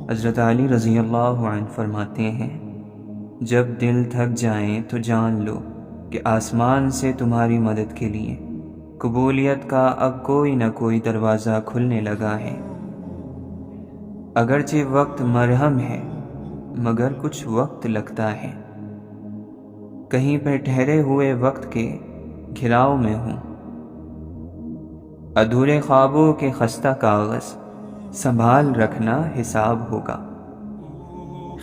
حضرت علی رضی اللہ عنہ فرماتے ہیں، جب دل تھک جائیں تو جان لو کہ آسمان سے تمہاری مدد کے لیے قبولیت کا اب کوئی نہ کوئی دروازہ کھلنے لگا ہے۔ اگرچہ وقت مرہم ہے مگر کچھ وقت لگتا ہے، کہیں پہ ٹھہرے ہوئے وقت کے گھراؤ میں ہوں، ادھورے خوابوں کے خستہ کاغذ سنبھال رکھنا حساب ہوگا،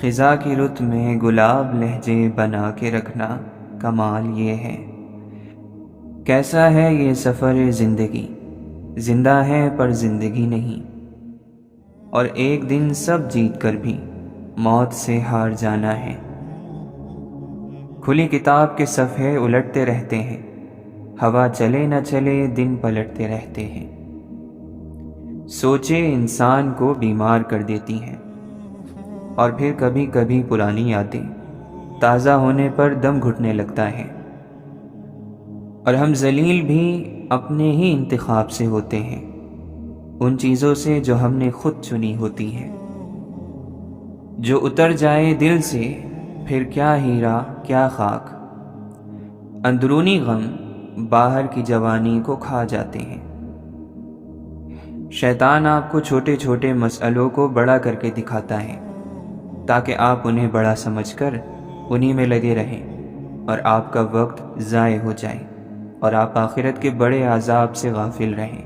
خزاں کی رت میں گلاب لہجے بنا کے رکھنا کمال یہ ہے۔ کیسا ہے یہ سفر زندگی، زندہ ہے پر زندگی نہیں، اور ایک دن سب جیت کر بھی موت سے ہار جانا ہے۔ کھلی کتاب کے صفحے الٹتے رہتے ہیں، ہوا چلے نہ چلے دن پلٹتے رہتے ہیں، سوچیں انسان کو بیمار کر دیتی ہیں، اور پھر کبھی کبھی پرانی یادیں تازہ ہونے پر دم گھٹنے لگتا ہے، اور ہم ذلیل بھی اپنے ہی انتخاب سے ہوتے ہیں، ان چیزوں سے جو ہم نے خود چنی ہوتی ہیں۔ جو اتر جائے دل سے پھر کیا ہیرا کیا خاک، اندرونی غم باہر کی جوانی کو کھا جاتے ہیں۔ شیطان آپ کو چھوٹے چھوٹے مسئلوں کو بڑا کر کے دکھاتا ہے تاکہ آپ انہیں بڑا سمجھ کر انہی میں لگے رہیں، اور آپ کا وقت ضائع ہو جائے اور آپ آخرت کے بڑے عذاب سے غافل رہیں۔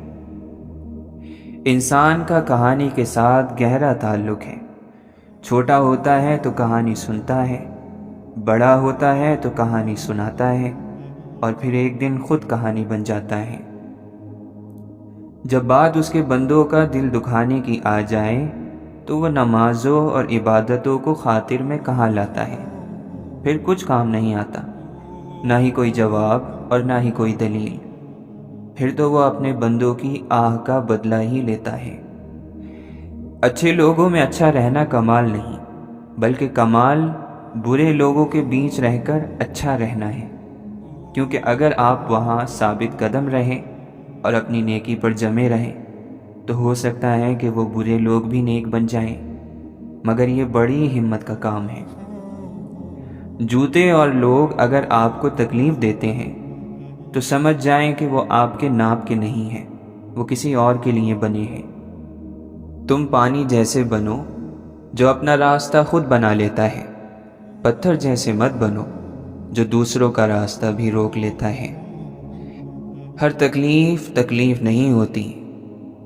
انسان کا کہانی کے ساتھ گہرا تعلق ہے، چھوٹا ہوتا ہے تو کہانی سنتا ہے، بڑا ہوتا ہے تو کہانی سناتا ہے، اور پھر ایک دن خود کہانی بن جاتا ہے۔ جب بات اس کے بندوں کا دل دکھانے کی آ جائے تو وہ نمازوں اور عبادتوں کو خاطر میں کہاں لاتا ہے، پھر کچھ کام نہیں آتا، نہ ہی کوئی جواب اور نہ ہی کوئی دلیل، پھر تو وہ اپنے بندوں کی آہ کا بدلہ ہی لیتا ہے۔ اچھے لوگوں میں اچھا رہنا کمال نہیں، بلکہ کمال برے لوگوں کے بیچ رہ کر اچھا رہنا ہے، کیونکہ اگر آپ وہاں ثابت قدم رہیں اور اپنی نیکی پر جمے رہیں تو ہو سکتا ہے کہ وہ برے لوگ بھی نیک بن جائیں، مگر یہ بڑی ہمت کا کام ہے۔ جوتے اور لوگ اگر آپ کو تکلیف دیتے ہیں تو سمجھ جائیں کہ وہ آپ کے ناپ کے نہیں ہیں، وہ کسی اور کے لیے بنے ہیں۔ تم پانی جیسے بنو جو اپنا راستہ خود بنا لیتا ہے، پتھر جیسے مت بنو جو دوسروں کا راستہ بھی روک لیتا ہے۔ ہر تکلیف نہیں ہوتی،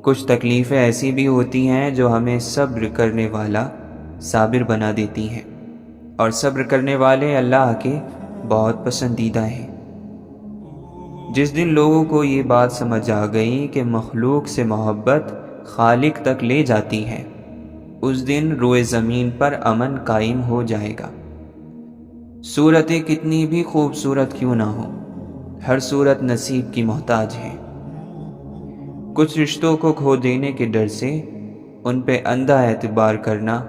کچھ تکلیفیں ایسی بھی ہوتی ہیں جو ہمیں صبر کرنے والا صابر بنا دیتی ہیں، اور صبر کرنے والے اللہ کے بہت پسندیدہ ہیں۔ جس دن لوگوں کو یہ بات سمجھ آ گئی کہ مخلوق سے محبت خالق تک لے جاتی ہے، اس دن روئے زمین پر امن قائم ہو جائے گا۔ صورتیں کتنی بھی خوبصورت کیوں نہ ہو، ہر صورت نصیب کی محتاج ہے۔ کچھ رشتوں کو کھو دینے کے ڈر سے ان پہ اندھا اعتبار کرنا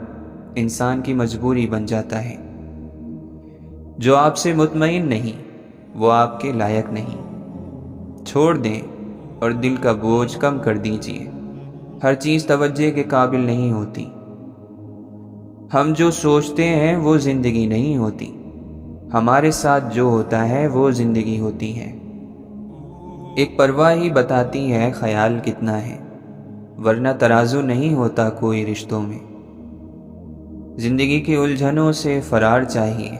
انسان کی مجبوری بن جاتا ہے۔ جو آپ سے مطمئن نہیں وہ آپ کے لائق نہیں، چھوڑ دیں اور دل کا بوجھ کم کر دیجیے، ہر چیز توجہ کے قابل نہیں ہوتی۔ ہم جو سوچتے ہیں وہ زندگی نہیں ہوتی، ہمارے ساتھ جو ہوتا ہے وہ زندگی ہوتی ہے۔ ایک پرواہ ہی بتاتی ہے خیال کتنا ہے، ورنہ ترازو نہیں ہوتا کوئی رشتوں میں۔ زندگی کی الجھنوں سے فرار چاہیے،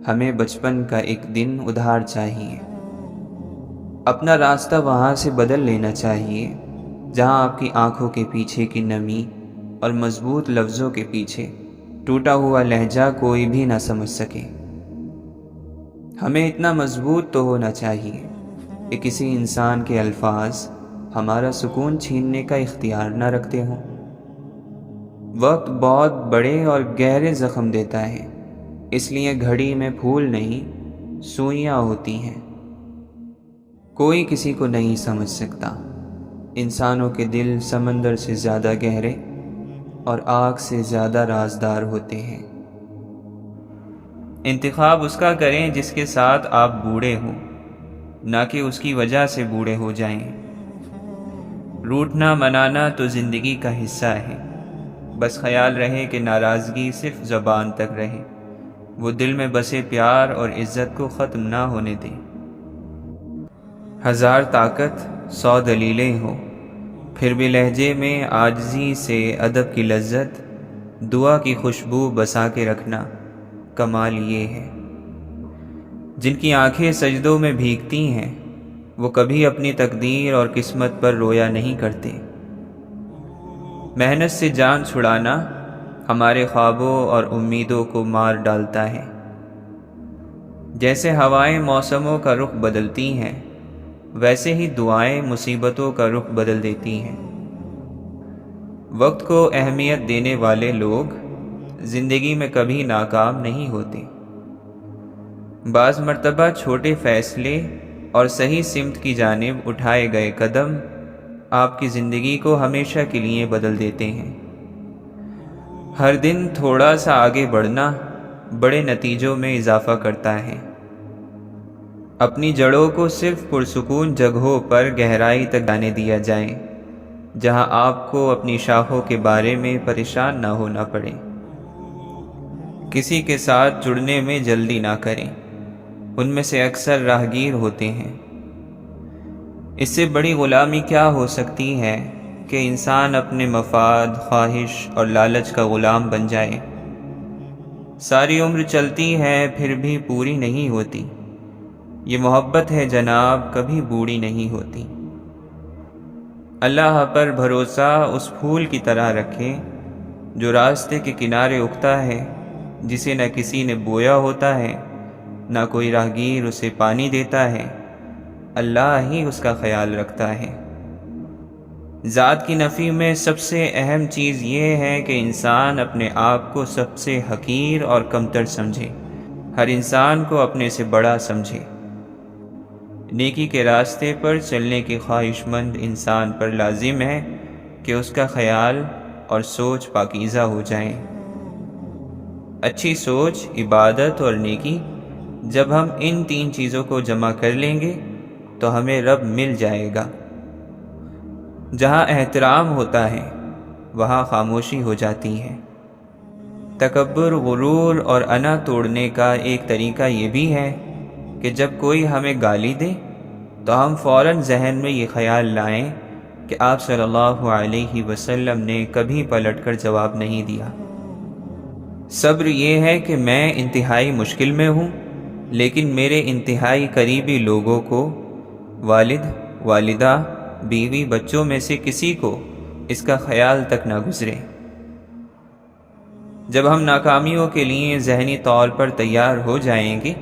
ہمیں بچپن کا ایک دن ادھار چاہیے۔ اپنا راستہ وہاں سے بدل لینا چاہیے جہاں آپ کی آنکھوں کے پیچھے کی نمی اور مضبوط لفظوں کے پیچھے ٹوٹا ہوا لہجہ کوئی بھی نہ سمجھ سکے۔ ہمیں اتنا مضبوط تو ہونا چاہیے کہ کسی انسان کے الفاظ ہمارا سکون چھیننے کا اختیار نہ رکھتے ہوں۔ وقت بہت بڑے اور گہرے زخم دیتا ہے، اس لیے گھڑی میں پھول نہیں سوئیاں ہوتی ہیں۔ کوئی کسی کو نہیں سمجھ سکتا، انسانوں کے دل سمندر سے زیادہ گہرے اور آگ سے زیادہ رازدار ہوتے ہیں۔ انتخاب اس کا کریں جس کے ساتھ آپ بوڑھے ہوں، نہ کہ اس کی وجہ سے بوڑھے ہو جائیں۔ روٹنا منانا تو زندگی کا حصہ ہے، بس خیال رہے کہ ناراضگی صرف زبان تک رہے، وہ دل میں بسے پیار اور عزت کو ختم نہ ہونے دے۔ ہزار طاقت 100 دلیلیں ہوں، پھر بھی لہجے میں عاجزی سے ادب کی لذت، دعا کی خوشبو بسا کے رکھنا، کمال یہ ہے۔ جن کی آنکھیں سجدوں میں بھیگتی ہیں، وہ کبھی اپنی تقدیر اور قسمت پر رویا نہیں کرتے۔ محنت سے جان چھڑانا ہمارے خوابوں اور امیدوں کو مار ڈالتا ہے۔ جیسے ہوائیں موسموں کا رخ بدلتی ہیں، ویسے ہی دعائیں مصیبتوں کا رخ بدل دیتی ہیں۔ وقت کو اہمیت دینے والے لوگ زندگی میں کبھی ناکام نہیں ہوتے۔ بعض مرتبہ چھوٹے فیصلے اور صحیح سمت کی جانب اٹھائے گئے قدم آپ کی زندگی کو ہمیشہ کے لیے بدل دیتے ہیں۔ ہر دن تھوڑا سا آگے بڑھنا بڑے نتیجوں میں اضافہ کرتا ہے۔ اپنی جڑوں کو صرف پرسکون جگہوں پر گہرائی تک جانے دیا جائے، جہاں آپ کو اپنی شاخوں کے بارے میں پریشان نہ ہونا پڑے۔ کسی کے ساتھ جڑنے میں جلدی نہ کریں، ان میں سے اکثر راہگیر ہوتے ہیں۔ اس سے بڑی غلامی کیا ہو سکتی ہے کہ انسان اپنے مفاد، خواہش اور لالچ کا غلام بن جائے۔ ساری عمر چلتی ہے پھر بھی پوری نہیں ہوتی۔ یہ محبت ہے جناب، کبھی بوڑھی نہیں ہوتی۔ اللہ پر بھروسہ اس پھول کی طرح رکھے جو راستے کے کنارے اگتا ہے، جسے نہ کسی نے بویا ہوتا ہے، نہ کوئی راہگیر اسے پانی دیتا ہے، اللہ ہی اس کا خیال رکھتا ہے۔ ذات کی نفی میں سب سے اہم چیز یہ ہے کہ انسان اپنے آپ کو سب سے حقیر اور کمتر سمجھے، ہر انسان کو اپنے سے بڑا سمجھے۔ نیکی کے راستے پر چلنے کی خواہش مند انسان پر لازم ہے کہ اس کا خیال اور سوچ پاکیزہ ہو جائیں۔ اچھی سوچ، عبادت اور نیکی، جب ہم ان 3 چیزوں کو جمع کر لیں گے تو ہمیں رب مل جائے گا۔ جہاں احترام ہوتا ہے وہاں خاموشی ہو جاتی ہے۔ تکبر، غرور اور انا توڑنے کا ایک طریقہ یہ بھی ہے کہ جب کوئی ہمیں گالی دے تو ہم فوراً ذہن میں یہ خیال لائیں کہ آپ صلی اللہ علیہ وسلم نے کبھی پلٹ کر جواب نہیں دیا۔ صبر یہ ہے کہ میں انتہائی مشکل میں ہوں، لیکن میرے انتہائی قریبی لوگوں کو، والد، والدہ، بیوی، بچوں میں سے کسی کو اس کا خیال تک نہ گزرے۔ جب ہم ناکامیوں کے لیے ذہنی طور پر تیار ہو جائیں گے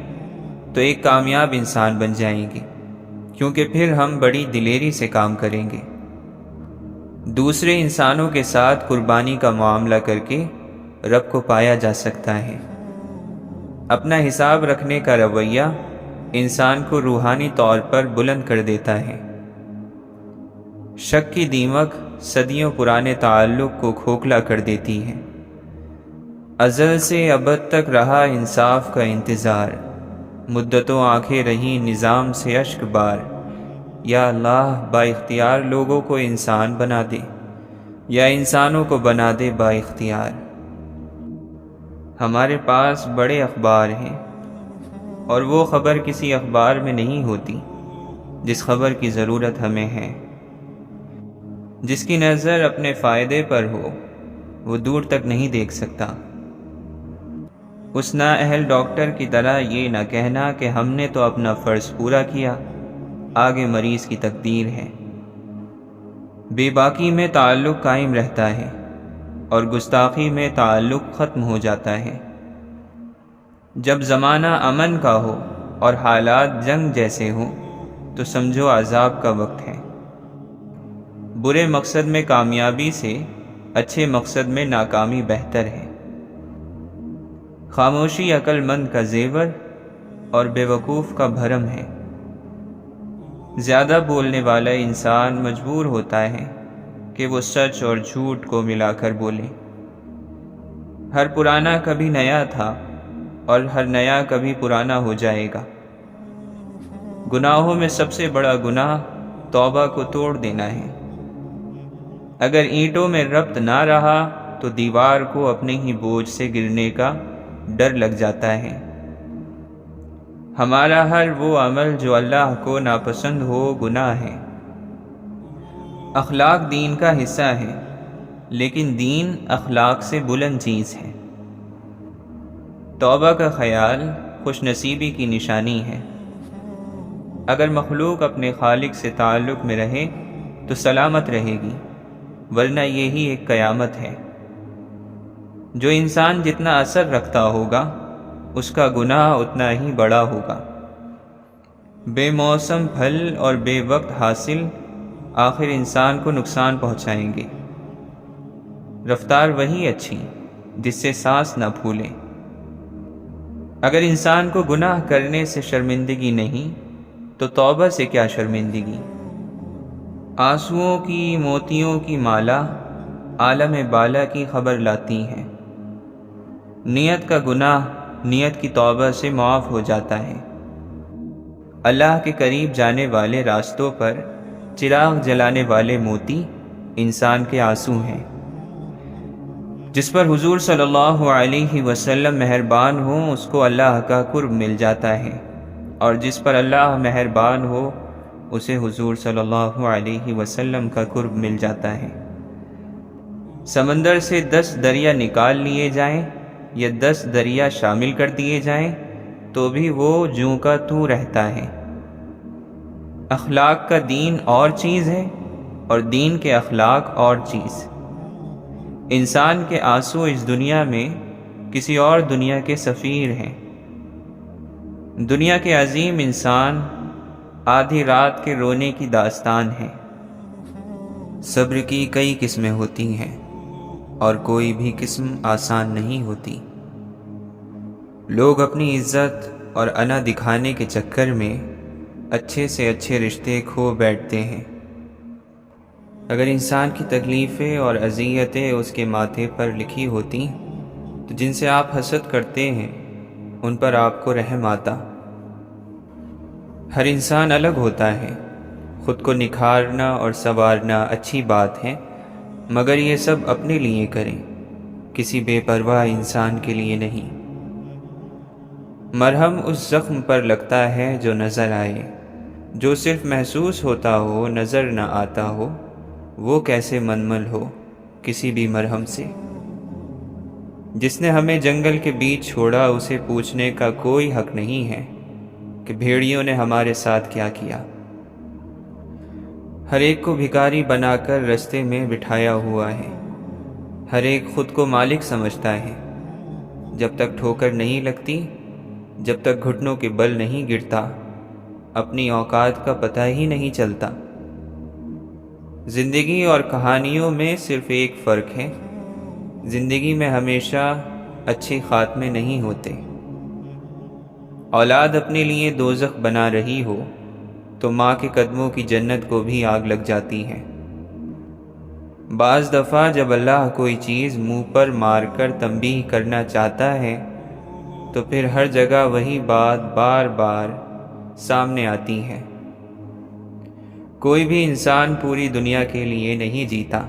تو ایک کامیاب انسان بن جائیں گے، کیونکہ پھر ہم بڑی دلیری سے کام کریں گے۔ دوسرے انسانوں کے ساتھ قربانی کا معاملہ کر کے رب کو پایا جا سکتا ہے۔ اپنا حساب رکھنے کا رویہ انسان کو روحانی طور پر بلند کر دیتا ہے۔ شک کی دیمک صدیوں پرانے تعلق کو کھوکھلا کر دیتی ہے۔ ازل سے ابد تک رہا انصاف کا انتظار، مدتوں آنکھیں رہیں نظام سے اشک بار۔ یا اللہ، با اختیار لوگوں کو انسان بنا دے، یا انسانوں کو بنا دے با اختیار۔ ہمارے پاس بڑے اخبار ہیں، اور وہ خبر کسی اخبار میں نہیں ہوتی جس خبر کی ضرورت ہمیں ہے۔ جس کی نظر اپنے فائدے پر ہو وہ دور تک نہیں دیکھ سکتا۔ اس نااہل ڈاکٹر کی طرح یہ نہ کہنا کہ ہم نے تو اپنا فرض پورا کیا، آگے مریض کی تقدیر ہے۔ بے باکی میں تعلق قائم رہتا ہے اور گستاخی میں تعلق ختم ہو جاتا ہے۔ جب زمانہ امن کا ہو اور حالات جنگ جیسے ہوں تو سمجھو عذاب کا وقت ہے۔ برے مقصد میں کامیابی سے اچھے مقصد میں ناکامی بہتر ہے۔ خاموشی عقل مند کا زیور اور بے وقوف کا بھرم ہے۔ زیادہ بولنے والا انسان مجبور ہوتا ہے کہ وہ سچ اور جھوٹ کو ملا کر بولے۔ ہر پرانا کبھی نیا تھا اور ہر نیا کبھی پرانا ہو جائے گا۔ گناہوں میں سب سے بڑا گناہ توبہ کو توڑ دینا ہے۔ اگر اینٹوں میں ربط نہ رہا تو دیوار کو اپنے ہی بوجھ سے گرنے کا ڈر لگ جاتا ہے۔ ہمارا ہر وہ عمل جو اللہ کو ناپسند ہو گناہ ہے۔ اخلاق دین کا حصہ ہے، لیکن دین اخلاق سے بلند چیز ہے۔ توبہ کا خیال خوش نصیبی کی نشانی ہے۔ اگر مخلوق اپنے خالق سے تعلق میں رہے تو سلامت رہے گی، ورنہ یہی ایک قیامت ہے۔ جو انسان جتنا اثر رکھتا ہوگا اس کا گناہ اتنا ہی بڑا ہوگا۔ بے موسم پھل اور بے وقت حاصل آخر انسان کو نقصان پہنچائیں گے۔ رفتار وہی اچھی جس سے سانس نہ پھولے۔ اگر انسان کو گناہ کرنے سے شرمندگی نہیں تو توبہ سے کیا شرمندگی۔ آنسوؤں کی موتیوں کی مالا عالم بالا کی خبر لاتی ہیں۔ نیت کا گناہ نیت کی توبہ سے معاف ہو جاتا ہے۔ اللہ کے قریب جانے والے راستوں پر چراغ جلانے والے موتی انسان کے آنسو ہیں۔ جس پر حضور صلی اللہ علیہ وسلم مہربان ہوں اس کو اللہ کا قرب مل جاتا ہے، اور جس پر اللہ مہربان ہو اسے حضور صلی اللہ علیہ وسلم کا قرب مل جاتا ہے۔ سمندر سے 10 دریا نکال لیے جائیں یا 10 دریا شامل کر دیے جائیں تو بھی وہ جوں کا توں رہتا ہے۔ اخلاق کا دین اور چیز ہے اور دین کے اخلاق اور چیز۔ انسان کے آنسو اس دنیا میں کسی اور دنیا کے سفیر ہیں۔ دنیا کے عظیم انسان آدھی رات کے رونے کی داستان ہے۔ صبر کی کئی قسمیں ہوتی ہیں اور کوئی بھی قسم آسان نہیں ہوتی۔ لوگ اپنی عزت اور انا دکھانے کے چکر میں اچھے سے اچھے رشتے کھو بیٹھتے ہیں۔ اگر انسان کی تکلیفیں اور اذیتیں اس کے ماتھے پر لکھی ہوتی تو جن سے آپ حسد کرتے ہیں ان پر آپ کو رحم آتا۔ ہر انسان الگ ہوتا ہے۔ خود کو نکھارنا اور سنوارنا اچھی بات ہے، مگر یہ سب اپنے لیے کریں، کسی بے پرواہ انسان کے لیے نہیں۔ مرہم اس زخم پر لگتا ہے جو نظر آئے، جو صرف محسوس ہوتا ہو نظر نہ آتا ہو، وہ کیسے منمل ہو کسی بھی مرہم سے۔ جس نے ہمیں جنگل کے بیچ چھوڑا اسے پوچھنے کا کوئی حق نہیں ہے کہ بھیڑیوں نے ہمارے ساتھ کیا کیا۔ ہر ایک کو بھکاری بنا کر رستے میں بٹھایا ہوا ہے۔ ہر ایک خود کو مالک سمجھتا ہے۔ جب تک ٹھوکر نہیں لگتی، جب تک گھٹنوں کے بل نہیں گرتا، اپنی اوقات کا پتہ ہی نہیں چلتا۔ زندگی اور کہانیوں میں صرف ایک فرق ہے، زندگی میں ہمیشہ اچھے خاتمے نہیں ہوتے۔ اولاد اپنے لیے دوزخ بنا رہی ہو تو ماں کے قدموں کی جنت کو بھی آگ لگ جاتی ہے۔ بعض دفعہ جب اللہ کوئی چیز منہ پر مار کر تنبیہ کرنا چاہتا ہے تو پھر ہر جگہ وہی بات بار بار سامنے آتی ہے۔ کوئی بھی انسان پوری دنیا کے لیے نہیں جیتا،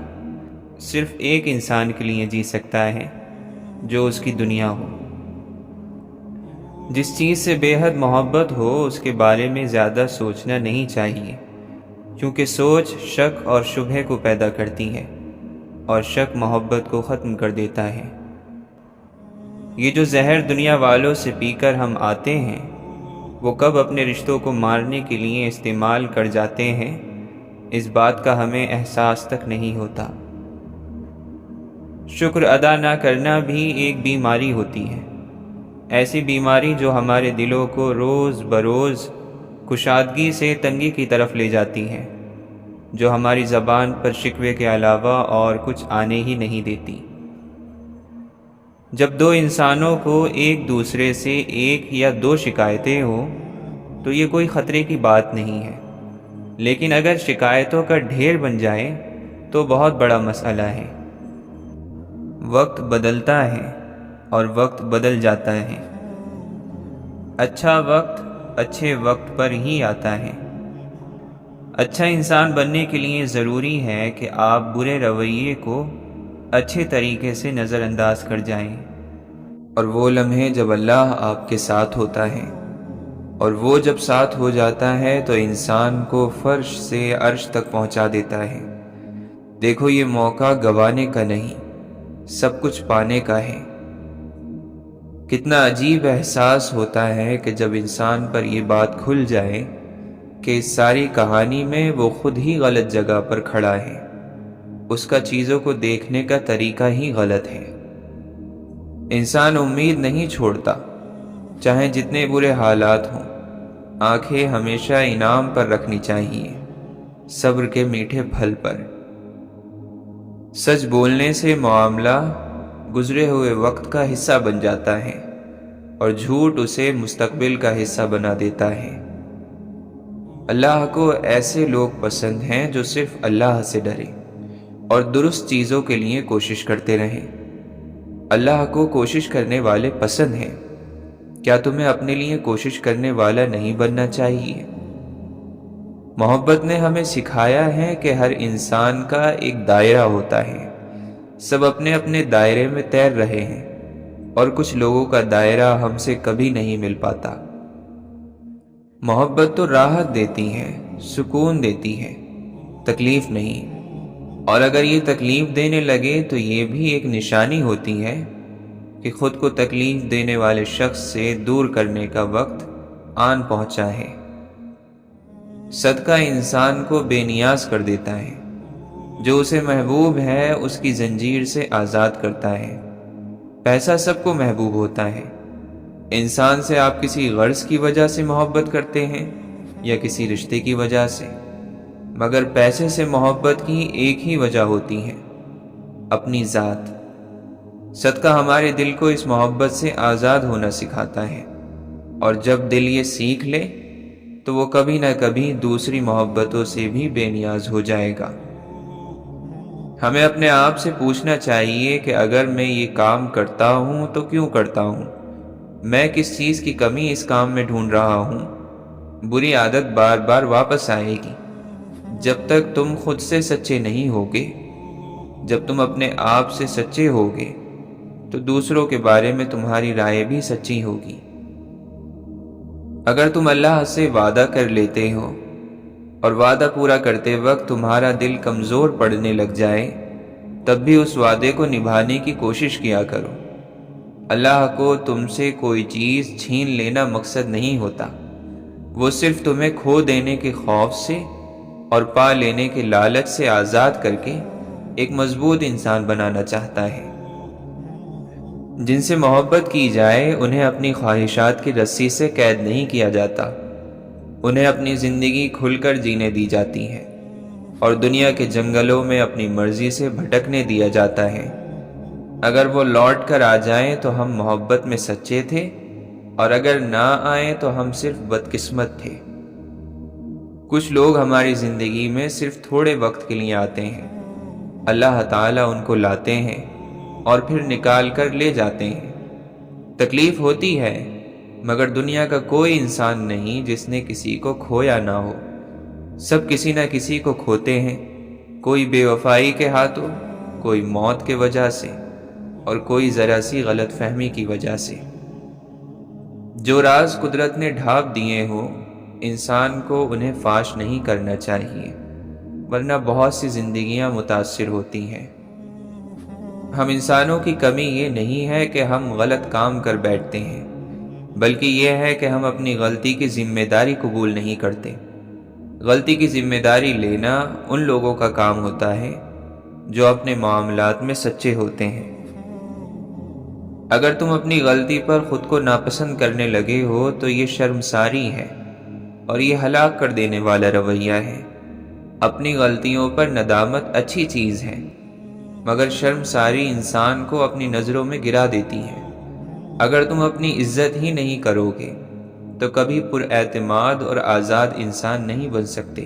صرف ایک انسان کے لیے جی سکتا ہے جو اس کی دنیا ہو۔ جس چیز سے بے حد محبت ہو اس کے بارے میں زیادہ سوچنا نہیں چاہیے، کیونکہ سوچ شک اور شبہے کو پیدا کرتی ہے اور شک محبت کو ختم کر دیتا ہے۔ یہ جو زہر دنیا والوں سے پی کر ہم آتے ہیں وہ کب اپنے رشتوں کو مارنے کے لیے استعمال کر جاتے ہیں اس بات کا ہمیں احساس تک نہیں ہوتا۔ شکر ادا نہ کرنا بھی ایک بیماری ہوتی ہے، ایسی بیماری جو ہمارے دلوں کو روز بروز کشادگی سے تنگی کی طرف لے جاتی ہے، جو ہماری زبان پر شکوے کے علاوہ اور کچھ آنے ہی نہیں دیتی۔ جب دو انسانوں کو ایک دوسرے سے ایک یا دو شکایتیں ہوں تو یہ کوئی خطرے کی بات نہیں ہے، لیکن اگر شکایتوں کا ڈھیر بن جائے تو بہت بڑا مسئلہ ہے۔ وقت بدلتا ہے اور وقت بدل جاتا ہے۔ اچھا وقت اچھے وقت پر ہی آتا ہے۔ اچھا انسان بننے کے لیے ضروری ہے کہ آپ برے رویے کو اچھے طریقے سے نظر انداز کر جائیں، اور وہ لمحے جب اللہ آپ کے ساتھ ہوتا ہے، اور وہ جب ساتھ ہو جاتا ہے تو انسان کو فرش سے عرش تک پہنچا دیتا ہے۔ دیکھو یہ موقع گنوانے کا نہیں، سب کچھ پانے کا ہے۔ کتنا عجیب احساس ہوتا ہے کہ جب انسان پر یہ بات کھل جائے کہ اس ساری کہانی میں وہ خود ہی غلط جگہ پر کھڑا ہے، اس کا چیزوں کو دیکھنے کا طریقہ ہی غلط ہے۔ انسان امید نہیں چھوڑتا، چاہے جتنے برے حالات ہوں۔ آنکھیں ہمیشہ انعام پر رکھنی چاہیے، صبر کے میٹھے پھل پر۔ سچ بولنے سے معاملہ گزرے ہوئے وقت کا حصہ بن جاتا ہے، اور جھوٹ اسے مستقبل کا حصہ بنا دیتا ہے۔ اللہ کو ایسے لوگ پسند ہیں جو صرف اللہ سے ڈریں اور درست چیزوں کے لیے کوشش کرتے رہیں۔ اللہ کو کوشش کرنے والے پسند ہیں۔ کیا تمہیں اپنے لیے کوشش کرنے والا نہیں بننا چاہیے؟ محبت نے ہمیں سکھایا ہے کہ ہر انسان کا ایک دائرہ ہوتا ہے، سب اپنے اپنے دائرے میں تیر رہے ہیں، اور کچھ لوگوں کا دائرہ ہم سے کبھی نہیں مل پاتا۔ محبت تو راحت دیتی ہے، سکون دیتی ہے، تکلیف نہیں۔ اور اگر یہ تکلیف دینے لگے تو یہ بھی ایک نشانی ہوتی ہے کہ خود کو تکلیف دینے والے شخص سے دور کرنے کا وقت آن پہنچا ہے۔ صدقہ انسان کو بے نیاز کر دیتا ہے، جو اسے محبوب ہے اس کی زنجیر سے آزاد کرتا ہے۔ پیسہ سب کو محبوب ہوتا ہے۔ انسان سے آپ کسی غرض کی وجہ سے محبت کرتے ہیں یا کسی رشتے کی وجہ سے، مگر پیسے سے محبت کی ایک ہی وجہ ہوتی ہے، اپنی ذات۔ صدقہ ہمارے دل کو اس محبت سے آزاد ہونا سکھاتا ہے، اور جب دل یہ سیکھ لے تو وہ کبھی نہ کبھی دوسری محبتوں سے بھی بے نیاز ہو جائے گا۔ ہمیں اپنے آپ سے پوچھنا چاہیے کہ اگر میں یہ کام کرتا ہوں تو کیوں کرتا ہوں؟ میں کس چیز کی کمی اس کام میں ڈھونڈ رہا ہوں؟ بری عادت بار بار واپس آئے گی جب تک تم خود سے سچے نہیں ہوگے۔ جب تم اپنے آپ سے سچے ہوگے تو دوسروں کے بارے میں تمہاری رائے بھی سچی ہوگی۔ اگر تم اللہ سے وعدہ کر لیتے ہو اور وعدہ پورا کرتے وقت تمہارا دل کمزور پڑنے لگ جائے، تب بھی اس وعدے کو نبھانے کی کوشش کیا کرو۔ اللہ کو تم سے کوئی چیز چھین لینا مقصد نہیں ہوتا، وہ صرف تمہیں کھو دینے کے خوف سے اور پا لینے کے لالچ سے آزاد کر کے ایک مضبوط انسان بنانا چاہتا ہے۔ جن سے محبت کی جائے انہیں اپنی خواہشات کی رسی سے قید نہیں کیا جاتا، انہیں اپنی زندگی کھل کر جینے دی جاتی ہے، اور دنیا کے جنگلوں میں اپنی مرضی سے بھٹکنے دیا جاتا ہے۔ اگر وہ لوٹ کر آ جائیں تو ہم محبت میں سچے تھے، اور اگر نہ آئیں تو ہم صرف بدقسمت تھے۔ کچھ لوگ ہماری زندگی میں صرف تھوڑے وقت کے لیے آتے ہیں، اللہ تعالیٰ ان کو لاتے ہیں اور پھر نکال کر لے جاتے ہیں۔ تکلیف ہوتی ہے، مگر دنیا کا کوئی انسان نہیں جس نے کسی کو کھویا نہ ہو۔ سب کسی نہ کسی کو کھوتے ہیں، کوئی بے وفائی کے ہاتھوں، کوئی موت کے وجہ سے، اور کوئی ذرا سی غلط فہمی کی وجہ سے۔ جو راز قدرت نے ڈھانپ دیے ہوں، انسان کو انہیں فاش نہیں کرنا چاہیے، ورنہ بہت سی زندگیاں متاثر ہوتی ہیں۔ ہم انسانوں کی کمی یہ نہیں ہے کہ ہم غلط کام کر بیٹھتے ہیں، بلکہ یہ ہے کہ ہم اپنی غلطی کی ذمہ داری قبول نہیں کرتے۔ غلطی کی ذمہ داری لینا ان لوگوں کا کام ہوتا ہے جو اپنے معاملات میں سچے ہوتے ہیں۔ اگر تم اپنی غلطی پر خود کو ناپسند کرنے لگے ہو تو یہ شرمساری ہے، اور یہ ہلاک کر دینے والا رویہ ہے۔ اپنی غلطیوں پر ندامت اچھی چیز ہے، مگر شرمساری انسان کو اپنی نظروں میں گرا دیتی ہے۔ اگر تم اپنی عزت ہی نہیں کرو گے تو کبھی پر اعتماد اور آزاد انسان نہیں بن سکتے۔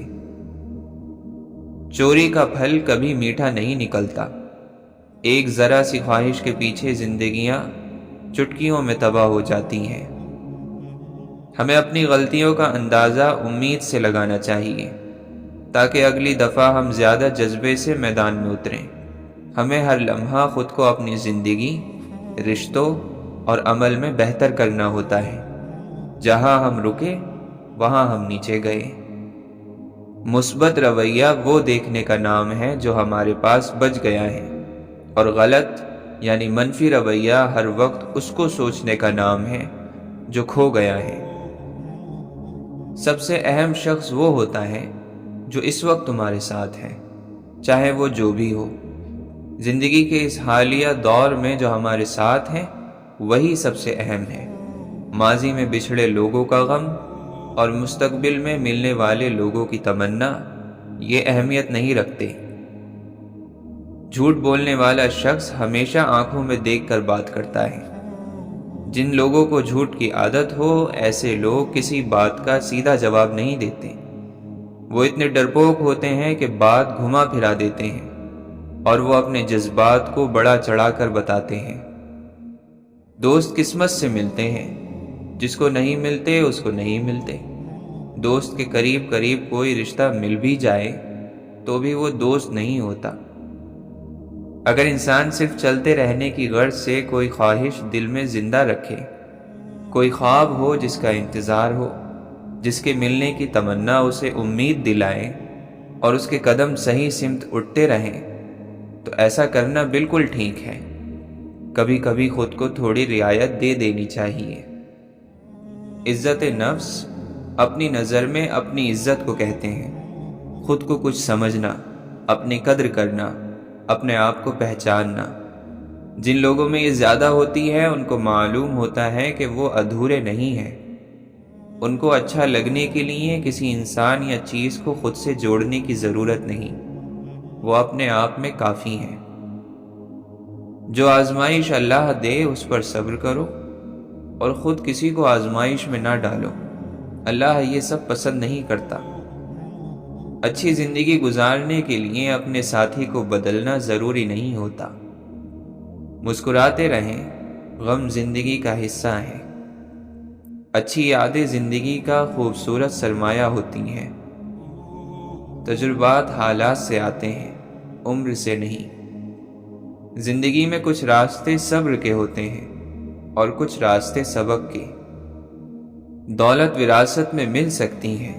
چوری کا پھل کبھی میٹھا نہیں نکلتا۔ ایک ذرا سی خواہش کے پیچھے زندگیاں چٹکیوں میں تباہ ہو جاتی ہیں۔ ہمیں اپنی غلطیوں کا اندازہ امید سے لگانا چاہیے، تاکہ اگلی دفعہ ہم زیادہ جذبے سے میدان میں اتریں۔ ہمیں ہر لمحہ خود کو اپنی زندگی، رشتوں اور عمل میں بہتر کرنا ہوتا ہے۔ جہاں ہم رکے وہاں ہم نیچے گئے۔ مثبت رویہ وہ دیکھنے کا نام ہے جو ہمارے پاس بچ گیا ہے، اور غلط یعنی منفی رویہ ہر وقت اس کو سوچنے کا نام ہے جو کھو گیا ہے۔ سب سے اہم شخص وہ ہوتا ہے جو اس وقت تمہارے ساتھ ہے، چاہے وہ جو بھی ہو۔ زندگی کے اس حالیہ دور میں جو ہمارے ساتھ ہیں وہی سب سے اہم ہے۔ ماضی میں بچھڑے لوگوں کا غم اور مستقبل میں ملنے والے لوگوں کی تمنا یہ اہمیت نہیں رکھتے۔ جھوٹ بولنے والا شخص ہمیشہ آنکھوں میں دیکھ کر بات کرتا ہے۔ جن لوگوں کو جھوٹ کی عادت ہو، ایسے لوگ کسی بات کا سیدھا جواب نہیں دیتے۔ وہ اتنے ڈرپوک ہوتے ہیں کہ بات گھما پھرا دیتے ہیں، اور وہ اپنے جذبات کو بڑا چڑھا کر بتاتے ہیں۔ دوست قسمت سے ملتے ہیں، جس کو نہیں ملتے اس کو نہیں ملتے۔ دوست کے قریب قریب کوئی رشتہ مل بھی جائے تو بھی وہ دوست نہیں ہوتا۔ اگر انسان صرف چلتے رہنے کی غرض سے کوئی خواہش دل میں زندہ رکھے، کوئی خواب ہو جس کا انتظار ہو، جس کے ملنے کی تمنا اسے امید دلائے، اور اس کے قدم صحیح سمت اٹھتے رہیں، تو ایسا کرنا بالکل ٹھیک ہے۔ کبھی کبھی خود کو تھوڑی رعایت دے دینی چاہیے۔ عزت نفس اپنی نظر میں اپنی عزت کو کہتے ہیں۔ خود کو کچھ سمجھنا، اپنی قدر کرنا، اپنے آپ کو پہچاننا۔ جن لوگوں میں یہ زیادہ ہوتی ہے ان کو معلوم ہوتا ہے کہ وہ ادھورے نہیں ہیں۔ ان کو اچھا لگنے کے لیے کسی انسان یا چیز کو خود سے جوڑنے کی ضرورت نہیں، وہ اپنے آپ میں کافی ہیں۔ جو آزمائش اللہ دے اس پر صبر کرو، اور خود کسی کو آزمائش میں نہ ڈالو۔ اللہ یہ سب پسند نہیں کرتا۔ اچھی زندگی گزارنے کے لیے اپنے ساتھی کو بدلنا ضروری نہیں ہوتا۔ مسکراتے رہیں، غم زندگی کا حصہ ہے۔ اچھی یادیں زندگی کا خوبصورت سرمایہ ہوتی ہیں۔ تجربات حالات سے آتے ہیں، عمر سے نہیں۔ زندگی میں کچھ راستے صبر کے ہوتے ہیں اور کچھ راستے سبق کے۔ دولت وراثت میں مل سکتی ہے،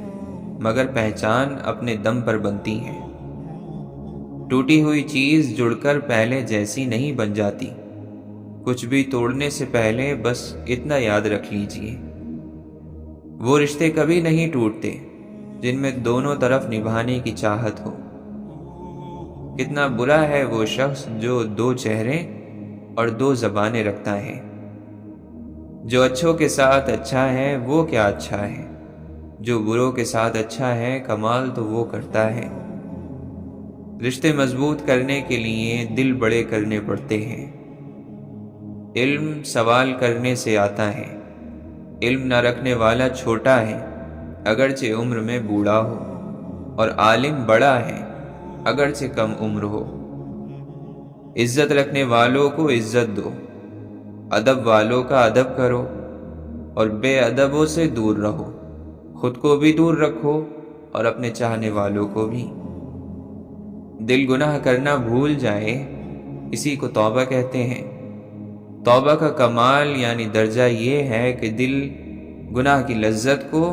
مگر پہچان اپنے دم پر بنتی ہے۔ ٹوٹی ہوئی چیز جڑ کر پہلے جیسی نہیں بن جاتی۔ کچھ بھی توڑنے سے پہلے بس اتنا یاد رکھ لیجئے، وہ رشتے کبھی نہیں ٹوٹتے جن میں دونوں طرف نبھانے کی چاہت ہو۔ کتنا برا ہے وہ شخص جو دو چہرے اور دو زبانیں رکھتا ہے۔ جو اچھوں کے ساتھ اچھا ہے وہ کیا اچھا ہے، جو بروں کے ساتھ اچھا ہے کمال تو وہ کرتا ہے۔ رشتے مضبوط کرنے کے لیے دل بڑے کرنے پڑتے ہیں۔ علم سوال کرنے سے آتا ہے۔ علم نہ رکھنے والا چھوٹا ہے اگرچہ عمر میں بوڑھا ہو، اور عالم بڑا ہے اگرچہ کم عمر ہو۔ عزت رکھنے والوں کو عزت دو، ادب والوں کا ادب کرو، اور بے ادبوں سے دور رہو۔ خود کو بھی دور رکھو اور اپنے چاہنے والوں کو بھی۔ دل گناہ کرنا بھول جائے، اسی کو توبہ کہتے ہیں۔ توبہ کا کمال یعنی درجہ یہ ہے کہ دل گناہ کی لذت کو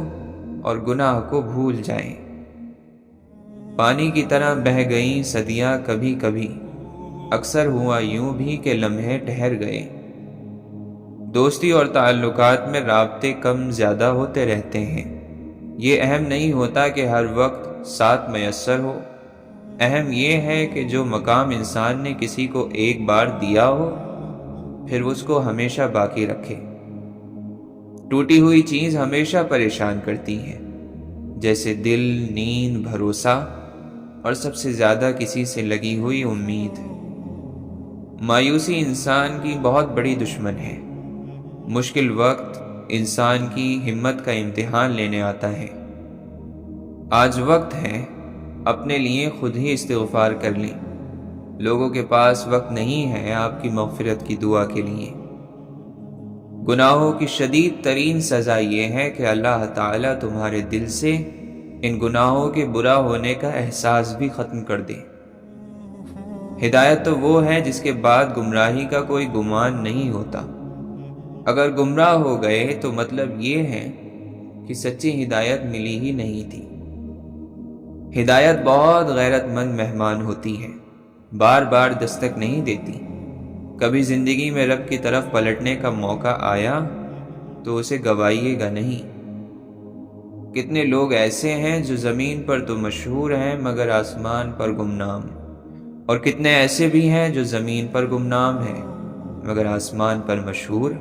اور گناہ کو بھول جائے۔ پانی کی طرح بہہ گئیں صدیاں کبھی کبھی، اکثر ہوا یوں بھی کہ لمحے ٹھہر گئے۔ دوستی اور تعلقات میں رابطے کم زیادہ ہوتے رہتے ہیں۔ یہ اہم نہیں ہوتا کہ ہر وقت ساتھ میسر ہو، اہم یہ ہے کہ جو مقام انسان نے کسی کو ایک بار دیا ہو پھر اس کو ہمیشہ باقی رکھے۔ ٹوٹی ہوئی چیز ہمیشہ پریشان کرتی ہے، جیسے دل، نیند، بھروسہ، اور سب سے زیادہ کسی سے لگی ہوئی امید۔ مایوسی انسان کی بہت بڑی دشمن ہے۔ مشکل وقت انسان کی ہمت کا امتحان لینے آتا ہے۔ آج وقت ہے اپنے لیے خود ہی استغفار کر لیں۔ لوگوں کے پاس وقت نہیں ہے آپ کی مغفرت کی دعا کے لیے۔ گناہوں کی شدید ترین سزا یہ ہے کہ اللہ تعالیٰ تمہارے دل سے ان گناہوں کے برا ہونے کا احساس بھی ختم کر دے۔ ہدایت تو وہ ہے جس کے بعد گمراہی کا کوئی گمان نہیں ہوتا۔ اگر گمراہ ہو گئے تو مطلب یہ ہے کہ سچی ہدایت ملی ہی نہیں تھی۔ ہدایت بہت غیرت مند مہمان ہوتی ہے، بار بار دستک نہیں دیتی۔ کبھی زندگی میں رب کی طرف پلٹنے کا موقع آیا تو اسے گوائیے گا نہیں۔ کتنے لوگ ایسے ہیں جو زمین پر تو مشہور ہیں مگر آسمان پر گمنام، اور کتنے ایسے بھی ہیں جو زمین پر گمنام ہیں مگر آسمان پر مشہور۔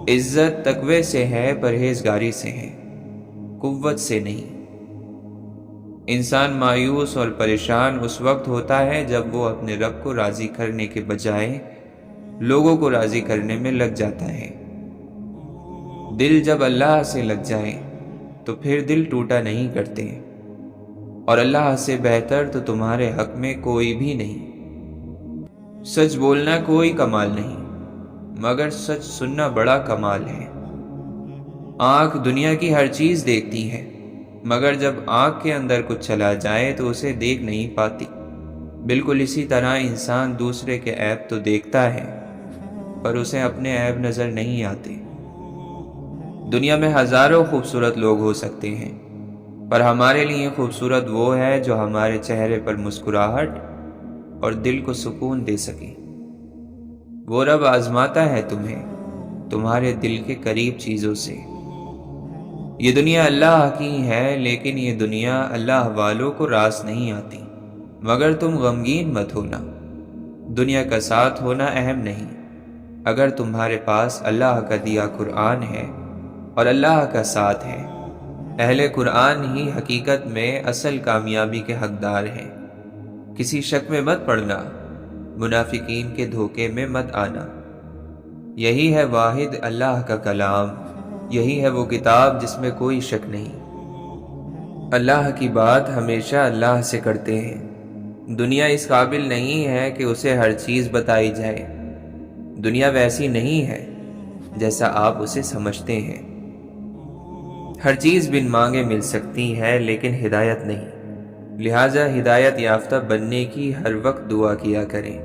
عزت تقوی سے ہے، پرہیزگاری سے ہے، قوت سے نہیں۔ انسان مایوس اور پریشان اس وقت ہوتا ہے جب وہ اپنے رب کو راضی کرنے کے بجائے لوگوں کو راضی کرنے میں لگ جاتا ہے۔ دل جب اللہ سے لگ جائے تو پھر دل ٹوٹا نہیں کرتے، اور اللہ سے بہتر تو تمہارے حق میں کوئی بھی نہیں۔ سچ بولنا کوئی کمال نہیں مگر سچ سننا بڑا کمال ہے۔ آنکھ دنیا کی ہر چیز دیکھتی ہے مگر جب آنکھ کے اندر کچھ چلا جائے تو اسے دیکھ نہیں پاتی۔ بالکل اسی طرح انسان دوسرے کے عیب تو دیکھتا ہے پر اسے اپنے عیب نظر نہیں آتے۔ دنیا میں ہزاروں خوبصورت لوگ ہو سکتے ہیں پر ہمارے لیے خوبصورت وہ ہے جو ہمارے چہرے پر مسکراہٹ اور دل کو سکون دے سکے۔ وہ رب آزماتا ہے تمہیں تمہارے دل کے قریب چیزوں سے۔ یہ دنیا اللہ کی ہے لیکن یہ دنیا اللہ والوں کو راس نہیں آتی، مگر تم غمگین مت ہونا۔ دنیا کا ساتھ ہونا اہم نہیں، اگر تمہارے پاس اللہ کا دیا قرآن ہے اور اللہ کا ساتھ ہے۔ اہل قرآن ہی حقیقت میں اصل کامیابی کے حقدار ہیں۔ کسی شک میں مت پڑنا، منافقین کے دھوکے میں مت آنا۔ یہی ہے واحد اللہ کا کلام، یہی ہے وہ کتاب جس میں کوئی شک نہیں۔ اللہ کی بات ہمیشہ اللہ سے کرتے ہیں۔ دنیا اس قابل نہیں ہے کہ اسے ہر چیز بتائی جائے۔ دنیا ویسی نہیں ہے جیسا آپ اسے سمجھتے ہیں۔ ہر چیز بن مانگے مل سکتی ہے لیکن ہدایت نہیں، لہٰذا ہدایت یافتہ بننے کی ہر وقت دعا کیا کریں۔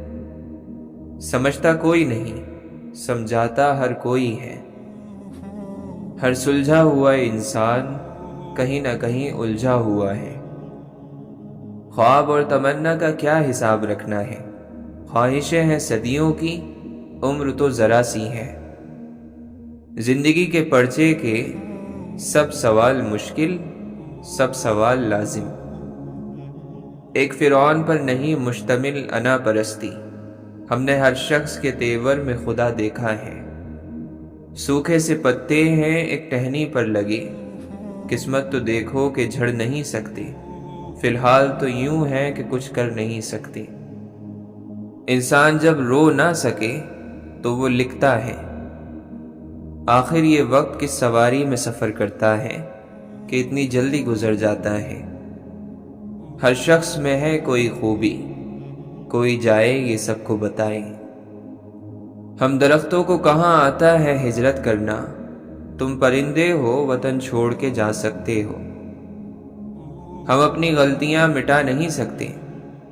سمجھتا کوئی نہیں، سمجھاتا ہر کوئی ہے۔ ہر سلجھا ہوا انسان کہیں نہ کہیں الجھا ہوا ہے۔ خواب اور تمنا کا کیا حساب رکھنا ہے؟ خواہشیں ہیں صدیوں کی، عمر تو ذرا سی ہے۔ زندگی کے پرچے کے سب سوال مشکل، سب سوال لازم۔ ایک فرعون پر نہیں مشتمل انا پرستی، ہم نے ہر شخص کے تیور میں خدا دیکھا ہے۔ سوکھے سے پتے ہیں ایک ٹہنی پر لگے، قسمت تو دیکھو کہ جھڑ نہیں سکتے، فی الحال تو یوں ہے کہ کچھ کر نہیں سکتے۔ انسان جب رو نہ سکے تو وہ لکھتا ہے۔ آخر یہ وقت کس سواری میں سفر کرتا ہے کہ اتنی جلدی گزر جاتا ہے۔ ہر شخص میں ہے کوئی خوبی، کوئی جائے یہ سب کو بتائے۔ ہم درختوں کو کہاں آتا ہے ہجرت کرنا، تم پرندے ہو وطن چھوڑ کے جا سکتے ہو۔ ہم اپنی غلطیاں مٹا نہیں سکتے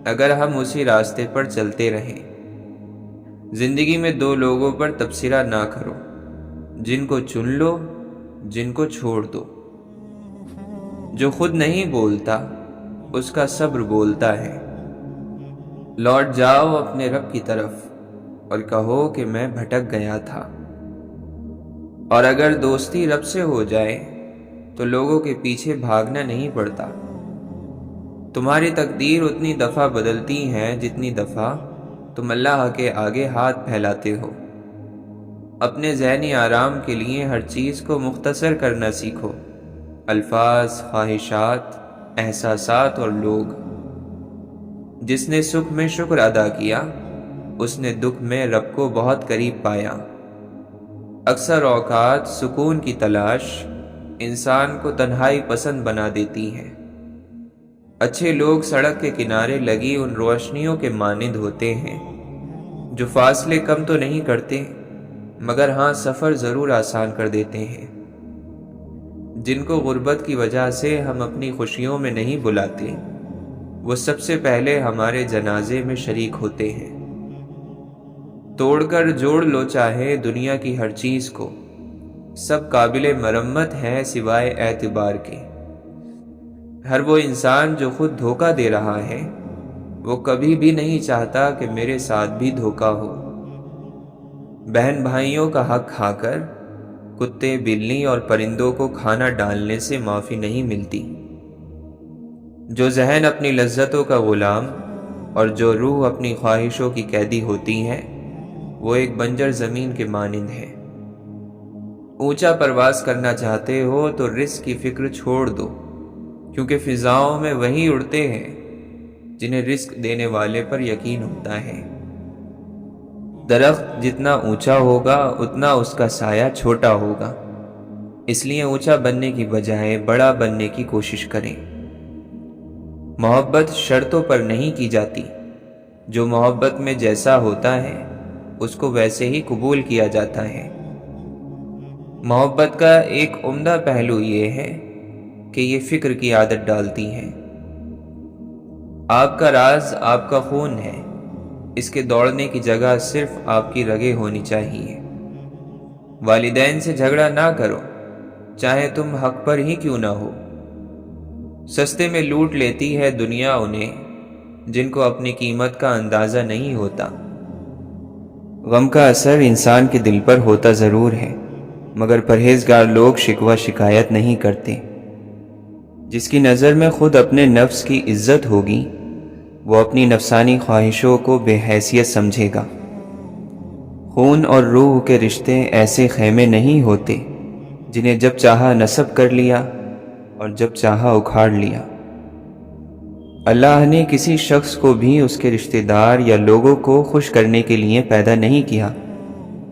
اگر ہم اسی راستے پر چلتے رہیں۔ زندگی میں دو لوگوں پر تبصرہ نہ کرو، جن کو چن لو، جن کو چھوڑ دو۔ جو خود نہیں بولتا اس کا صبر بولتا ہے۔ لوٹ جاؤ اپنے رب کی طرف اور کہو کہ میں بھٹک گیا تھا۔ اور اگر دوستی رب سے ہو جائے تو لوگوں کے پیچھے بھاگنا نہیں پڑتا۔ تمہاری تقدیر اتنی دفعہ بدلتی ہے جتنی دفعہ تم اللہ کے آگے ہاتھ پھیلاتے ہو۔ اپنے ذہنی آرام کے لیے ہر چیز کو مختصر کرنا سیکھو، الفاظ، خواہشات، احساسات اور لوگ۔ جس نے سکھ میں شکر ادا کیا اس نے دکھ میں رب کو بہت قریب پایا۔ اکثر اوقات سکون کی تلاش انسان کو تنہائی پسند بنا دیتی ہے۔ اچھے لوگ سڑک کے کنارے لگی ان روشنیوں کے مانند ہوتے ہیں جو فاصلے کم تو نہیں کرتے مگر ہاں سفر ضرور آسان کر دیتے ہیں۔ جن کو غربت کی وجہ سے ہم اپنی خوشیوں میں نہیں بلاتے وہ سب سے پہلے ہمارے جنازے میں شریک ہوتے ہیں۔ توڑ کر جوڑ لو چاہے دنیا کی ہر چیز کو، سب قابل مرمت ہے سوائے اعتبار کے۔ ہر وہ انسان جو خود دھوکہ دے رہا ہے، وہ کبھی بھی نہیں چاہتا کہ میرے ساتھ بھی دھوکہ ہو۔ بہن بھائیوں کا حق کھا کر کتے، بلی اور پرندوں کو کھانا ڈالنے سے معافی نہیں ملتی۔ جو ذہن اپنی لذتوں کا غلام اور جو روح اپنی خواہشوں کی قیدی ہوتی ہے، وہ ایک بنجر زمین کے مانند ہے۔ اونچا پرواز کرنا چاہتے ہو تو رزق کی فکر چھوڑ دو، کیونکہ فضاؤں میں وہی اڑتے ہیں جنہیں رزق دینے والے پر یقین ہوتا ہے۔ درخت جتنا اونچا ہوگا اتنا اس کا سایہ چھوٹا ہوگا، اس لیے اونچا بننے کی بجائے بڑا بننے کی کوشش کریں۔ محبت شرطوں پر نہیں کی جاتی، جو محبت میں جیسا ہوتا ہے اس کو ویسے ہی قبول کیا جاتا ہے۔ محبت کا ایک عمدہ پہلو یہ ہے کہ یہ فکر کی عادت ڈالتی ہے۔ آپ کا راز آپ کا خون ہے، اس کے دوڑنے کی جگہ صرف آپ کی رگیں ہونی چاہیے۔ والدین سے جھگڑا نہ کرو، چاہے تم حق پر ہی کیوں نہ ہو۔ سستے میں لوٹ لیتی ہے دنیا انہیں جن کو اپنی قیمت کا اندازہ نہیں ہوتا۔ غم کا اثر انسان کے دل پر ہوتا ضرور ہے، مگر پرہیزگار لوگ شکوہ شکایت نہیں کرتے۔ جس کی نظر میں خود اپنے نفس کی عزت ہوگی، وہ اپنی نفسانی خواہشوں کو بے حیثیت سمجھے گا۔ خون اور روح کے رشتے ایسے خیمے نہیں ہوتے جنہیں جب چاہا نصب کر لیا اور جب چاہا اکھاڑ لیا۔ اللہ نے کسی شخص کو بھی اس کے رشتہ دار یا لوگوں کو خوش کرنے کے لیے پیدا نہیں کیا۔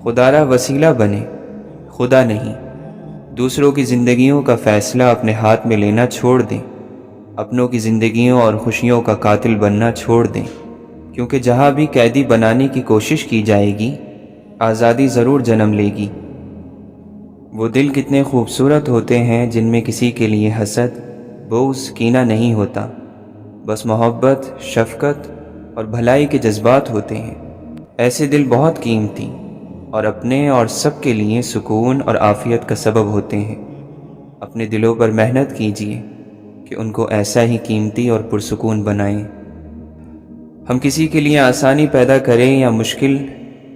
خدا را وسیلہ بنے، خدا نہیں۔ دوسروں کی زندگیوں کا فیصلہ اپنے ہاتھ میں لینا چھوڑ دیں، اپنوں کی زندگیوں اور خوشیوں کا قاتل بننا چھوڑ دیں، کیونکہ جہاں بھی قیدی بنانے کی کوشش کی جائے گی، آزادی ضرور جنم لے گی۔ وہ دل کتنے خوبصورت ہوتے ہیں جن میں کسی کے لیے حسد، بغض، کینہ نہیں ہوتا، بس محبت، شفقت اور بھلائی کے جذبات ہوتے ہیں۔ ایسے دل بہت قیمتی اور اپنے اور سب کے لیے سکون اور عافیت کا سبب ہوتے ہیں۔ اپنے دلوں پر محنت کیجیے کہ ان کو ایسا ہی قیمتی اور پرسکون بنائیں۔ ہم کسی کے لیے آسانی پیدا کریں یا مشکل،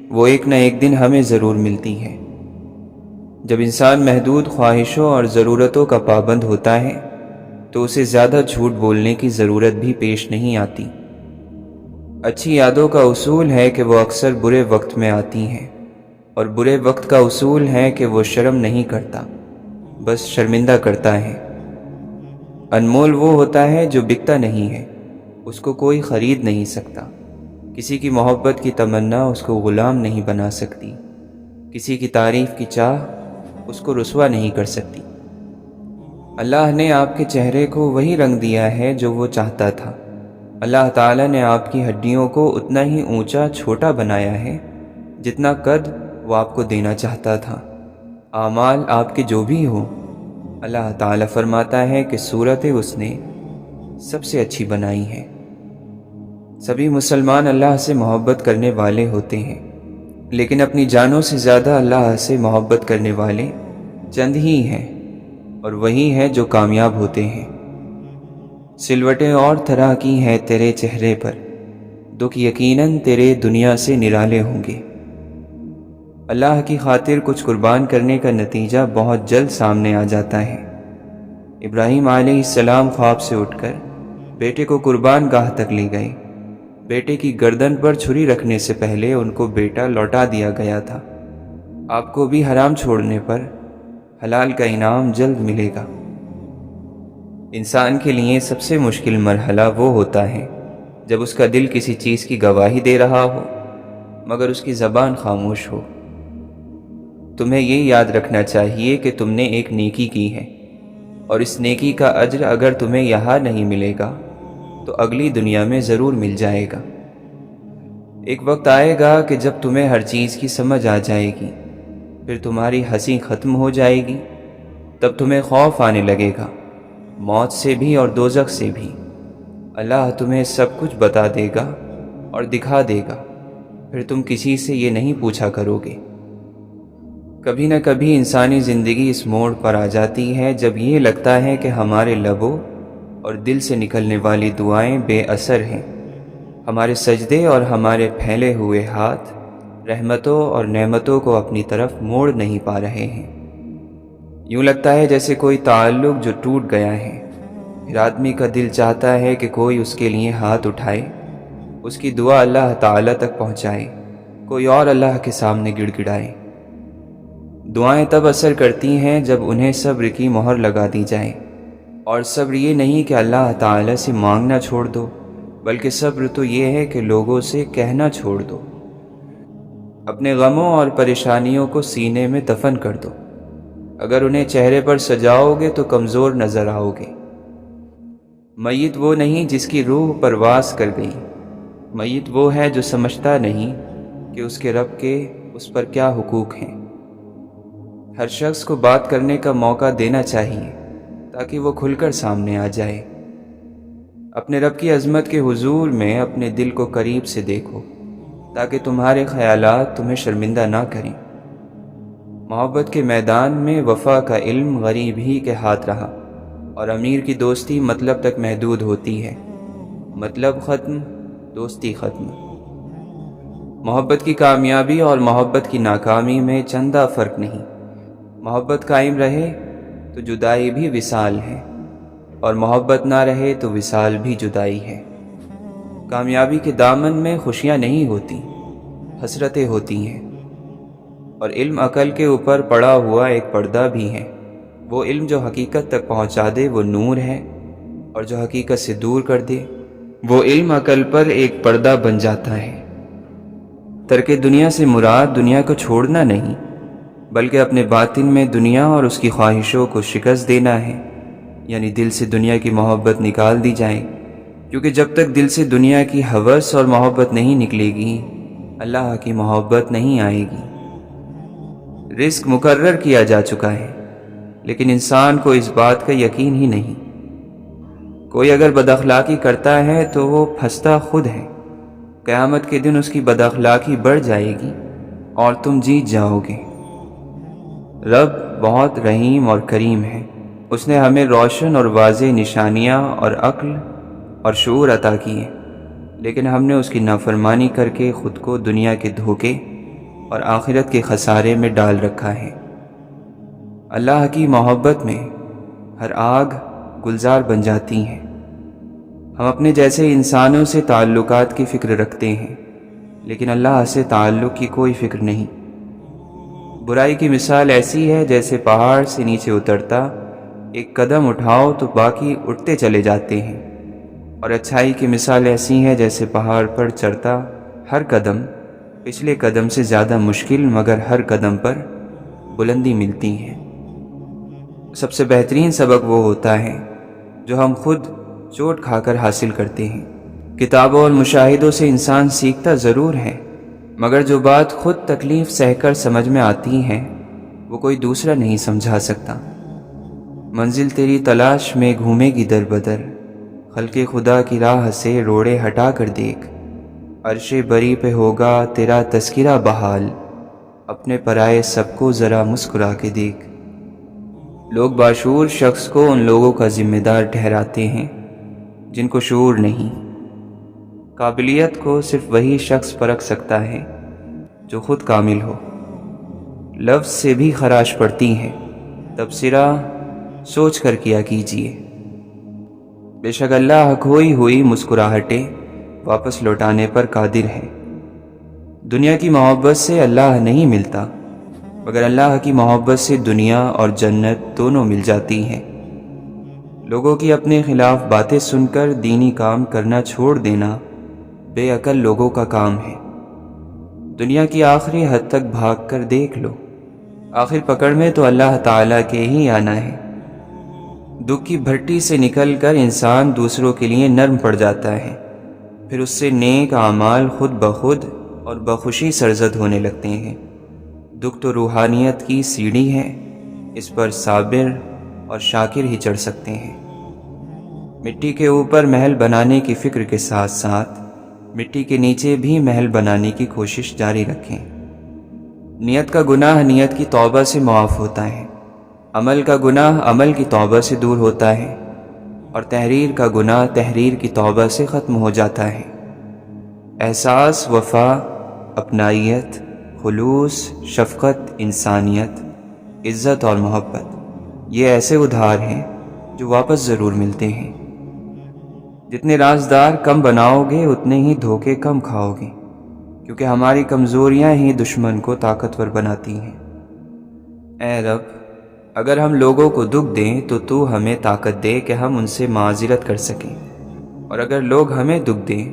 وہ ایک نہ ایک دن ہمیں ضرور ملتی ہے۔ جب انسان محدود خواہشوں اور ضرورتوں کا پابند ہوتا ہے تو اسے زیادہ جھوٹ بولنے کی ضرورت بھی پیش نہیں آتی۔ اچھی یادوں کا اصول ہے کہ وہ اکثر برے وقت میں آتی ہیں، اور برے وقت کا اصول ہے کہ وہ شرم نہیں کرتا، بس شرمندہ کرتا ہے۔ انمول وہ ہوتا ہے جو بکتا نہیں ہے، اس کو کوئی خرید نہیں سکتا۔ کسی کی محبت کی تمنا اس کو غلام نہیں بنا سکتی، کسی کی تعریف کی چاہ اس کو رسوا نہیں کر سکتی۔ اللہ نے آپ کے چہرے کو وہی رنگ دیا ہے جو وہ چاہتا تھا۔ اللہ تعالیٰ نے آپ کی ہڈیوں کو اتنا ہی اونچا چھوٹا بنایا ہے جتنا قد وہ آپ کو دینا چاہتا تھا۔ اعمال آپ کے جو بھی ہوں، اللہ تعالیٰ فرماتا ہے کہ صورتیں اس نے سب سے اچھی بنائی ہیں۔ سبھی مسلمان اللہ سے محبت کرنے والے ہوتے ہیں، لیکن اپنی جانوں سے زیادہ اللہ سے محبت کرنے والے چند ہی ہیں، اور وہی ہیں جو کامیاب ہوتے ہیں۔ سلوٹیں اور طرح کی ہیں تیرے چہرے پر، دکھ یقیناً تیرے دنیا سے نرالے ہوں گے۔ اللہ کی خاطر کچھ قربان کرنے کا نتیجہ بہت جلد سامنے آ جاتا ہے۔ ابراہیم علیہ السلام خواب سے اٹھ کر بیٹے کو قربان گاہ تک لے گئے۔ بیٹے کی گردن پر چھری رکھنے سے پہلے ان کو بیٹا لوٹا دیا گیا تھا۔ آپ کو بھی حرام چھوڑنے پر حلال کا انعام جلد ملے گا۔ انسان کے لیے سب سے مشکل مرحلہ وہ ہوتا ہے جب اس کا دل کسی چیز کی گواہی دے رہا ہو مگر اس کی زبان خاموش ہو۔ تمہیں یہ یاد رکھنا چاہیے کہ تم نے ایک نیکی کی ہے، اور اس نیکی کا اجر اگر تمہیں یہاں نہیں ملے گا تو اگلی دنیا میں ضرور مل جائے گا۔ ایک وقت آئے گا کہ جب تمہیں ہر چیز کی سمجھ آ جائے گی، پھر تمہاری ہنسی ختم ہو جائے گی، تب تمہیں خوف آنے لگے گا، موت سے بھی اور دوزخ سے بھی۔ اللہ تمہیں سب کچھ بتا دے گا اور دکھا دے گا، پھر تم کسی سے یہ نہیں پوچھا کرو گے۔ کبھی نہ کبھی انسانی زندگی اس موڑ پر آ جاتی ہے جب یہ لگتا ہے کہ ہمارے لبوں اور دل سے نکلنے والی دعائیں بے اثر ہیں، ہمارے سجدے اور ہمارے پھیلے ہوئے ہاتھ رحمتوں اور نعمتوں کو اپنی طرف موڑ نہیں پا رہے ہیں۔ یوں لگتا ہے جیسے کوئی تعلق جو ٹوٹ گیا ہے۔ پھر آدمی کا دل چاہتا ہے کہ کوئی اس کے لیے ہاتھ اٹھائے، اس کی دعا اللہ تعالیٰ تک پہنچائے، کوئی اور اللہ کے سامنے گڑ گڑائے۔ دعائیں تب اثر کرتی ہیں جب انہیں صبر کی مہر لگا دی جائے، اور صبر یہ نہیں کہ اللہ تعالیٰ سے مانگنا چھوڑ دو، بلکہ صبر تو یہ ہے کہ لوگوں سے کہنا چھوڑ دو۔ اپنے غموں اور پریشانیوں کو سینے میں دفن کر دو۔ اگر انہیں چہرے پر سجاؤ گے تو کمزور نظر آؤ گے۔ میت وہ نہیں جس کی روح پرواز کر گئی، میت وہ ہے جو سمجھتا نہیں کہ اس کے رب کے اس پر کیا حقوق ہیں۔ ہر شخص کو بات کرنے کا موقع دینا چاہیے تاکہ وہ کھل کر سامنے آ جائے۔ اپنے رب کی عظمت کے حضور میں اپنے دل کو قریب سے دیکھو تاکہ تمہارے خیالات تمہیں شرمندہ نہ کریں۔ محبت کے میدان میں وفا کا علم غریب ہی کے ہاتھ رہا، اور امیر کی دوستی مطلب تک محدود ہوتی ہے، مطلب ختم، دوستی ختم۔ محبت کی کامیابی اور محبت کی ناکامی میں چندہ فرق نہیں۔ محبت قائم رہے تو جدائی بھی وصال ہے، اور محبت نہ رہے تو وصال بھی جدائی ہے۔ کامیابی کے دامن میں خوشیاں نہیں ہوتی، حسرتیں ہوتی ہیں، اور علم عقل کے اوپر پڑا ہوا ایک پردہ بھی ہے۔ وہ علم جو حقیقت تک پہنچا دے وہ نور ہے، اور جو حقیقت سے دور کر دے وہ علم عقل پر ایک پردہ بن جاتا ہے۔ ترک دنیا سے مراد دنیا کو چھوڑنا نہیں، بلکہ اپنے باطن میں دنیا اور اس کی خواہشوں کو شکست دینا ہے، یعنی دل سے دنیا کی محبت نکال دی جائے، کیونکہ جب تک دل سے دنیا کی ہوس اور محبت نہیں نکلے گی اللہ کی محبت نہیں آئے گی۔ رزق مقرر کیا جا چکا ہے، لیکن انسان کو اس بات کا یقین ہی نہیں۔ کوئی اگر بد اخلاقی کرتا ہے تو وہ پھنستا خود ہے، قیامت کے دن اس کی بد اخلاقی بڑھ جائے گی اور تم جیت جاؤ گے۔ رب بہت رحیم اور کریم ہے، اس نے ہمیں روشن اور واضح نشانیاں اور عقل اور شعور عطا کیے، لیکن ہم نے اس کی نافرمانی کر کے خود کو دنیا کے دھوکے اور آخرت کے خسارے میں ڈال رکھا ہے۔ اللہ کی محبت میں ہر آگ گلزار بن جاتی ہے۔ ہم اپنے جیسے انسانوں سے تعلقات کی فکر رکھتے ہیں، لیکن اللہ سے تعلق کی کوئی فکر نہیں۔ برائی کی مثال ایسی ہے جیسے پہاڑ سے نیچے اترتا ایک قدم اٹھاؤ تو باقی اٹھتے چلے جاتے ہیں، اور اچھائی کی مثال ایسی ہے جیسے پہاڑ پر چڑھتا ہر قدم پچھلے قدم سے زیادہ مشکل، مگر ہر قدم پر بلندی ملتی ہے۔ سب سے بہترین سبق وہ ہوتا ہے جو ہم خود چوٹ کھا کر حاصل کرتے ہیں۔ کتابوں اور مشاہدوں سے انسان سیکھتا ضرور ہے، مگر جو بات خود تکلیف سہ کر سمجھ میں آتی ہے وہ کوئی دوسرا نہیں سمجھا سکتا۔ منزل تیری تلاش میں گھومے گی در بدر، خلق خدا کی راہ سے روڑے ہٹا کر دیکھ، عرش بری پہ ہوگا تیرا تذکرہ بحال، اپنے پرائے سب کو ذرا مسکرا کے دیکھ۔ لوگ باشعور شخص کو ان لوگوں کا ذمہ دار ٹھہراتے ہیں جن کو شعور نہیں۔ قابلیت کو صرف وہی شخص پرکھ سکتا ہے جو خود کامل ہو۔ لفظ سے بھی خراش پڑتی ہے، تبصرہ سوچ کر کیا کیجیے۔ بے شک اللہ کھوئی ہوئی مسکراہٹیں واپس لوٹانے پر قادر ہے۔ دنیا کی محبت سے اللہ نہیں ملتا، مگر اللہ کی محبت سے دنیا اور جنت دونوں مل جاتی ہیں۔ لوگوں کی اپنے خلاف باتیں سن کر دینی کام کرنا چھوڑ دینا بے عقل لوگوں کا کام ہے۔ دنیا کی آخری حد تک بھاگ کر دیکھ لو، آخر پکڑ میں تو اللہ تعالیٰ کے ہی آنا ہے۔ دکھ کی بھٹی سے نکل کر انسان دوسروں کے لیے نرم پڑ جاتا ہے، پھر اس سے نیک اعمال خود بخود اور بخوشی سرزد ہونے لگتے ہیں۔ دکھ تو روحانیت کی سیڑھی ہے، اس پر صابر اور شاکر ہی چڑھ سکتے ہیں۔ مٹی کے اوپر محل بنانے کی فکر کے ساتھ ساتھ مٹی کے نیچے بھی محل بنانے کی کوشش جاری رکھیں۔ نیت کا گناہ نیت کی توبہ سے معاف ہوتا ہے، عمل کا گناہ عمل کی توبہ سے دور ہوتا ہے، اور تحریر کا گناہ تحریر کی توبہ سے ختم ہو جاتا ہے۔ احساس، وفا، اپنائیت، خلوص، شفقت، انسانیت، عزت اور محبت، یہ ایسے ادھار ہیں جو واپس ضرور ملتے ہیں۔ جتنے رازدار کم بناؤ گے اتنے ہی دھوکے کم کھاؤ گے، کیونکہ ہماری کمزوریاں ہی دشمن کو طاقتور بناتی ہیں۔ اے رب، اگر ہم لوگوں کو دکھ دیں تو تو ہمیں طاقت دے کہ ہم ان سے معذرت کر سکیں، اور اگر لوگ ہمیں دکھ دیں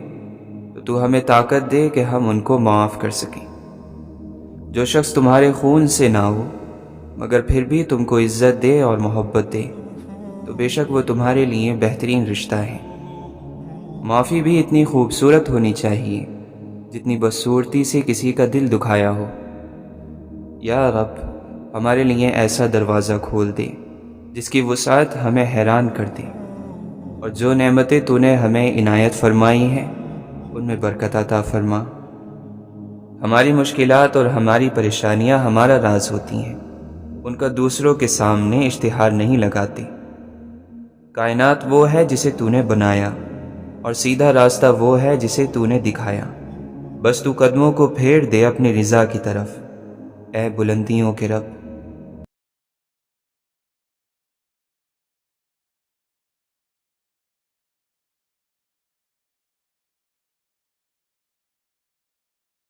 تو تو ہمیں طاقت دے کہ ہم ان کو معاف کر سکیں۔ جو شخص تمہارے خون سے نہ ہو مگر پھر بھی تم کو عزت دے اور محبت دے تو بے شک وہ تمہارے لیے بہترین رشتہ ہے۔ معافی بھی اتنی خوبصورت ہونی چاہیے جتنی بدصورتی سے کسی کا دل دکھایا ہو۔ یا رب، ہمارے لیے ایسا دروازہ کھول دے جس کی وسعت ہمیں حیران کر دے، اور جو نعمتیں تو نے ہمیں عنایت فرمائی ہیں ان میں برکت عطا فرما۔ ہماری مشکلات اور ہماری پریشانیاں ہمارا راز ہوتی ہیں، ان کا دوسروں کے سامنے اشتہار نہیں لگاتے۔ کائنات وہ ہے جسے تو نے بنایا، اور سیدھا راستہ وہ ہے جسے تو نے دکھایا۔ بس تو قدموں کو پھیر دے اپنی رضا کی طرف، اے بلندیوں کے رب۔